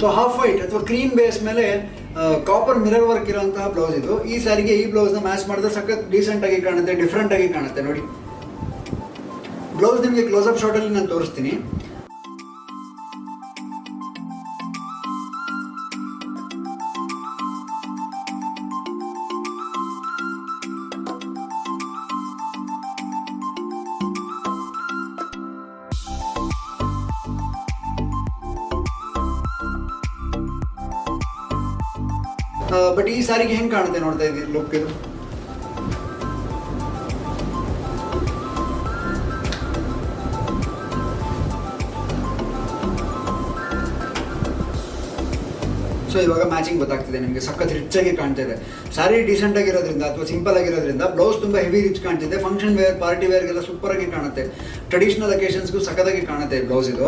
So half white ಅಥವಾ cream base ಮೇಲೆ copper mirror work ಇರುವಂತಹ ಬ್ಲೌಸ್ ಇದು. ಈ ಸ್ಯಾರಿಗೆ ಈ ಬ್ಲೌಸ್ನ ಮ್ಯಾಚ್ ಮಾಡಿದ್ರೆ ಸಖತ್ ಡೀಸೆಂಟ್ ಆಗಿ ಕಾಣುತ್ತೆ, ಡಿಫ್ರೆಂಟ್ ಆಗಿ ಕಾಣುತ್ತೆ. ನೋಡಿ ಬ್ಲೌಸ್ ನಿಮಗೆ ಕ್ಲೋಸ್ ಅಪ್ ಶಾಟಲ್ಲಿ ನಾನು ತೋರಿಸ್ತೀನಿ. ಬಟ್ ಈ ಸಾರಿಗೆ ಹೆಂಗೆ ಕಾಣುತ್ತೆ ನೋಡ್ತಾ ಇದ್ದೀವಿ ಲುಕ್ ಇದು. ಸೊ ಇವಾಗ ಮ್ಯಾಚಿಂಗ್ ಗೊತ್ತಾಗ್ತಿದೆ ನಿಮಗೆ, ಸಖತ್ ರಿಚ್ ಆಗಿ ಕಾಣ್ತಾ ಇದೆ. ಸ್ಯಾರಿ ಡೀಸೆಂಟ್ ಆಗಿರೋದ್ರಿಂದ ಅಥವಾ ಸಿಂಪಲ್ ಆಗಿರೋದ್ರಿಂದ ಬ್ಲೌಸ್ ತುಂಬ ಹೆವಿ ರಿಚ್ ಕಾಣ್ತಿದೆ. ಫಂಕ್ಷನ್ ವೇರ್, ಪಾರ್ಟಿ ವೇರ್ಗೆಲ್ಲ ಸೂಪರ್ ಆಗಿ ಕಾಣುತ್ತೆ. ಟ್ರೆಡಿಷನಲ್ ಅಕೇಶನ್ಸ್ಗೂ ಸಖತ್ತಾಗಿ ಕಾಣುತ್ತೆ ಬ್ಲೌಸ್ ಇದು.